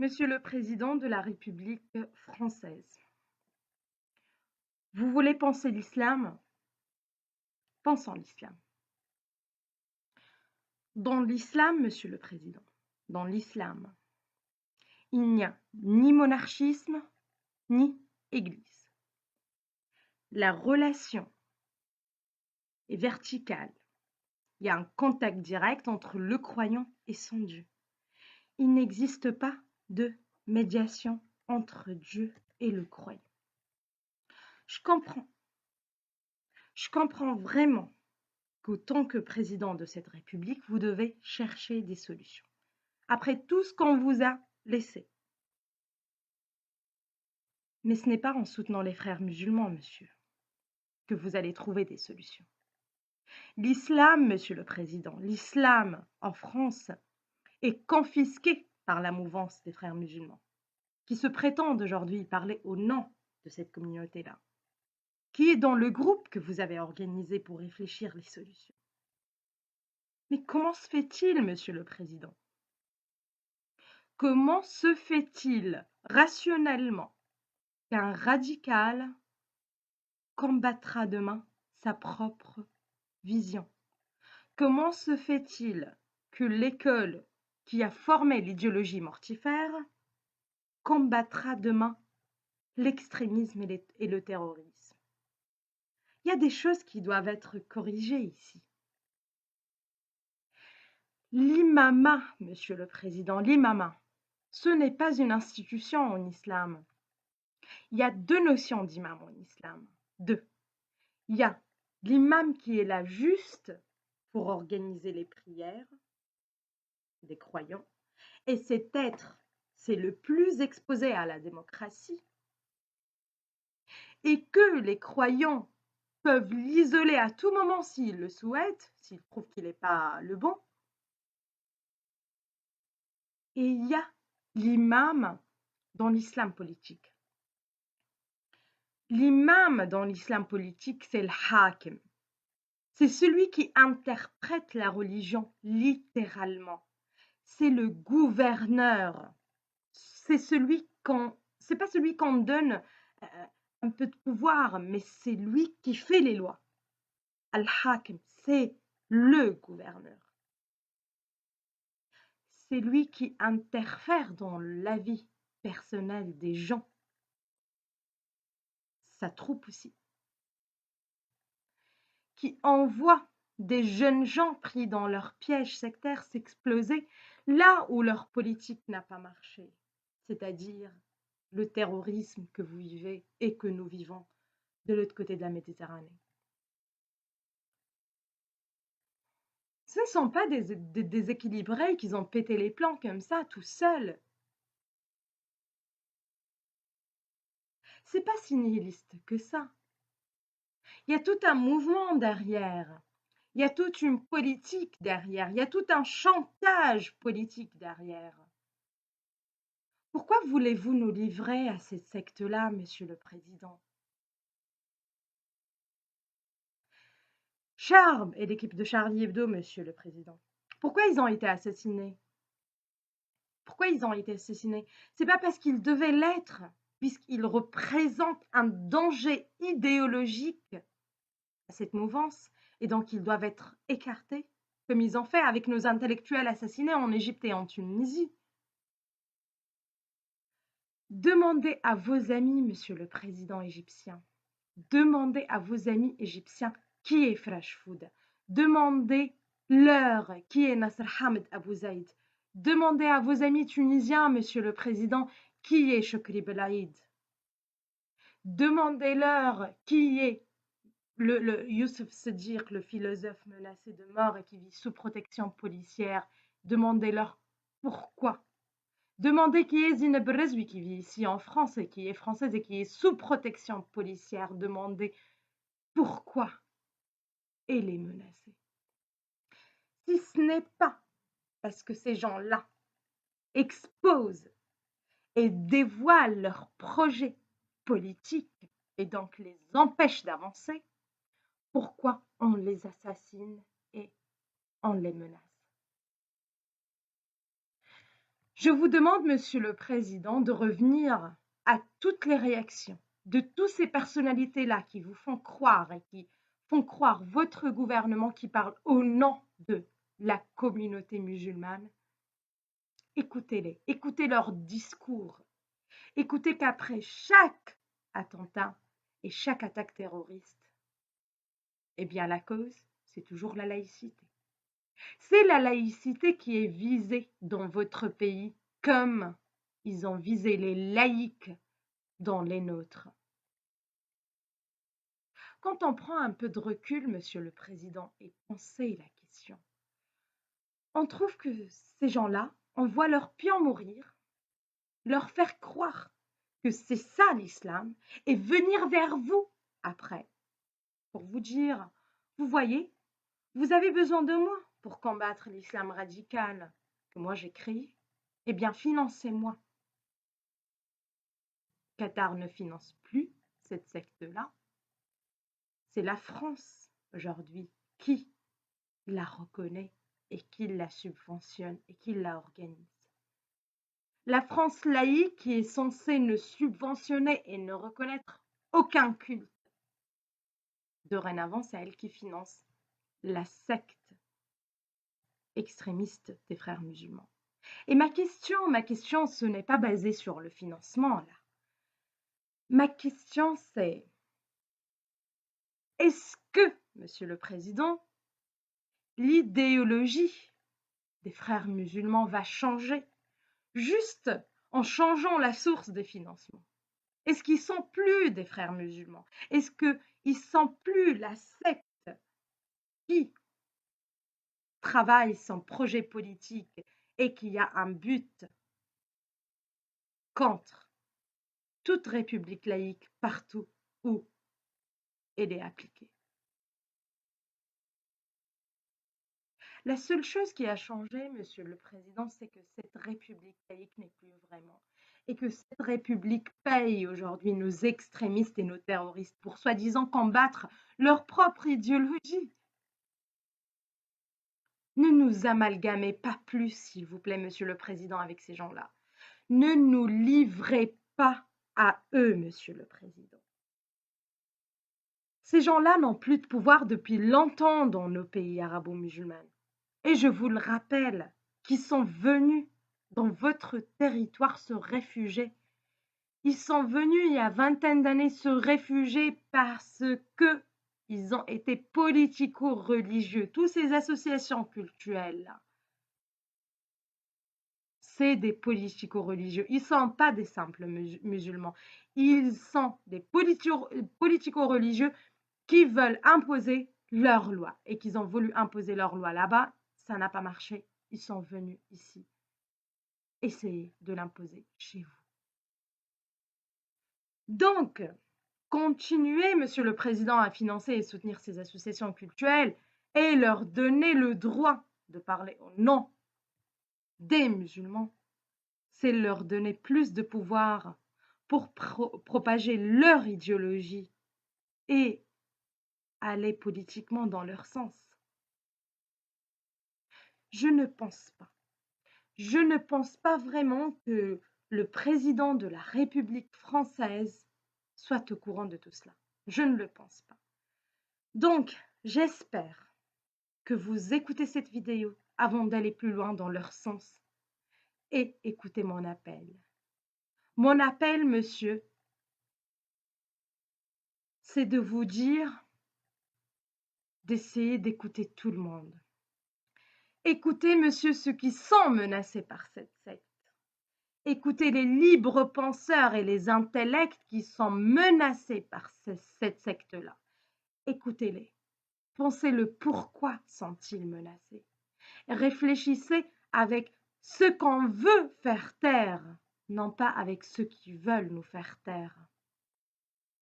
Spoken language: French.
Monsieur le Président de la République française, vous voulez penser l'islam? Pensons l'islam. Dans l'islam, Monsieur le Président, dans l'islam, il n'y a ni monarchisme, ni église. La relation est verticale. Il y a un contact direct entre le croyant et son Dieu. Il n'existe pas de médiation entre Dieu et le croyant. Je comprends vraiment qu'en tant que président de cette République, vous devez chercher des solutions. Après tout ce qu'on vous a laissé. Mais ce n'est pas en soutenant les frères musulmans, monsieur, que vous allez trouver des solutions. L'islam, monsieur le président, l'islam en France est confisqué par la mouvance des frères musulmans, qui se prétendent aujourd'hui parler au nom de cette communauté-là, qui est dans le groupe que vous avez organisé pour réfléchir les solutions. Mais comment se fait-il, monsieur le président? Comment se fait-il rationnellement qu'un radical combattra demain sa propre vision? Comment se fait-il que l'école qui a formé l'idéologie mortifère combattra demain l'extrémisme et le terrorisme? Il y a des choses qui doivent être corrigées ici. L'imama, monsieur le président, l'imama, ce n'est pas une institution en islam. Il y a deux notions d'imam en islam. Deux. Il y a l'imam qui est là juste pour organiser les prières des croyants. Et cet être, c'est le plus exposé à la démocratie. Et que les croyants peuvent l'isoler à tout moment s'ils le souhaitent, s'ils trouvent qu'il n'est pas le bon. Et il y a l'imam dans l'islam politique. L'imam dans l'islam politique, c'est le hakim. C'est celui qui interprète la religion littéralement. C'est le gouverneur. C'est pas celui qu'on donne un peu de pouvoir, mais c'est lui qui fait les lois. Al-Hakim, c'est le gouverneur. C'est lui qui interfère dans la vie personnelle des gens. Sa troupe aussi. Qui envoie des jeunes gens pris dans leur piège sectaire s'exploser là où leur politique n'a pas marché, c'est-à-dire le terrorisme que vous vivez et que nous vivons de l'autre côté de la Méditerranée. Ce ne sont pas des déséquilibrés qui ont pété les plans comme ça, tout seuls. C'est pas si nihiliste que ça. Il y a tout un mouvement derrière. Il y a toute une politique derrière. Il y a tout un chantage politique derrière. Pourquoi voulez-vous nous livrer à cette secte-là, Monsieur le Président? Charb et l'équipe de Charlie Hebdo, Monsieur le Président. Pourquoi ils ont été assassinés? Pourquoi ils ont été assassinés? C'est pas parce qu'ils devaient l'être, puisqu'ils représentent un danger idéologique à cette mouvance, et donc ils doivent être écartés, comme ils ont fait avec nos intellectuels assassinés en Égypte et en Tunisie. Demandez à vos amis, Monsieur le Président égyptien, demandez à vos amis égyptiens qui est Fresh Food. Demandez-leur qui est Nasser Hamed Abou Zaïd. Demandez à vos amis tunisiens, Monsieur le Président, qui est Chokri Belaïd. Demandez-leur qui est le Youssef Sedir, le philosophe menacé de mort et qui vit sous protection policière. Demandez-leur pourquoi. Demandez qui est Zineb Rezwi qui vit ici en France et qui est française et qui est sous protection policière. Demandez pourquoi elle est menacée. Si ce n'est pas parce que ces gens-là exposent et dévoilent leurs projets politiques et donc les empêchent d'avancer, pourquoi on les assassine et on les menace? Je vous demande, Monsieur le Président, de revenir à toutes les réactions de toutes ces personnalités-là qui vous font croire et qui font croire votre gouvernement qui parle au nom de la communauté musulmane. Écoutez-les, écoutez leurs discours. Écoutez qu'après chaque attentat et chaque attaque terroriste, eh bien la cause, c'est toujours la laïcité. C'est la laïcité qui est visée dans votre pays comme ils ont visé les laïcs dans les nôtres. Quand on prend un peu de recul, Monsieur le Président, et pensez la question, on trouve que ces gens-là, on voit leur pion mourir, leur faire croire que c'est ça l'islam, et venir vers vous après, pour vous dire, vous voyez, vous avez besoin de moi pour combattre l'islam radical que moi j'ai créé, eh bien financez-moi. Qatar ne finance plus cette secte-là. C'est la France aujourd'hui qui la reconnaît et qui la subventionne et qui la organise. La France laïque qui est censée ne subventionner et ne reconnaître aucun culte. Dorénavant, c'est elle qui finance la secte extrémiste des frères musulmans. Et ma question, ce n'est pas basé sur le financement, là. Ma question, c'est, est-ce que, Monsieur le Président, l'idéologie des frères musulmans va changer juste en changeant la source des financements? Est-ce qu'ils sont plus des frères musulmans? Est-ce qu'ils sont plus la secte qui travaille son projet politique et qui a un but contre toute république laïque partout où elle est appliquée? La seule chose qui a changé, Monsieur le Président, c'est que cette république laïque n'est plus vraiment. Et que cette république paye aujourd'hui nos extrémistes et nos terroristes pour soi-disant combattre leur propre idéologie. Ne nous amalgamez pas plus, s'il vous plaît, Monsieur le Président, avec ces gens-là. Ne nous livrez pas à eux, Monsieur le Président. Ces gens-là n'ont plus de pouvoir depuis longtemps dans nos pays arabo-musulmans. Et je vous le rappelle, qui sont venus dans votre territoire se réfugier. Ils sont venus il y a vingtaine d'années se réfugier parce que ils ont été politico-religieux. Toutes ces associations culturelles-là, c'est des politico-religieux. Ils ne sont pas des simples musulmans. Ils sont des politico-religieux qui veulent imposer leurs lois et qu'ils ont voulu imposer leurs lois là-bas. Ça n'a pas marché. Ils sont venus ici. Essayez de l'imposer chez vous. Donc, continuez, Monsieur le Président, à financer et soutenir ces associations culturelles et leur donner le droit de parler au nom des musulmans. C'est leur donner plus de pouvoir pour propager leur idéologie et aller politiquement dans leur sens. Je ne pense pas vraiment que le président de la République française soit au courant de tout cela. Je ne le pense pas. Donc, j'espère que vous écoutez cette vidéo avant d'aller plus loin dans leur sens et écoutez mon appel. Mon appel, monsieur, c'est de vous dire d'essayer d'écouter tout le monde. Écoutez, monsieur, ceux qui sont menacés par cette secte. Écoutez les libres penseurs et les intellects qui sont menacés par cette secte-là. Écoutez-les. Pensez le pourquoi sont-ils menacés. Réfléchissez avec ceux qu'on veut faire taire, non pas avec ceux qui veulent nous faire taire.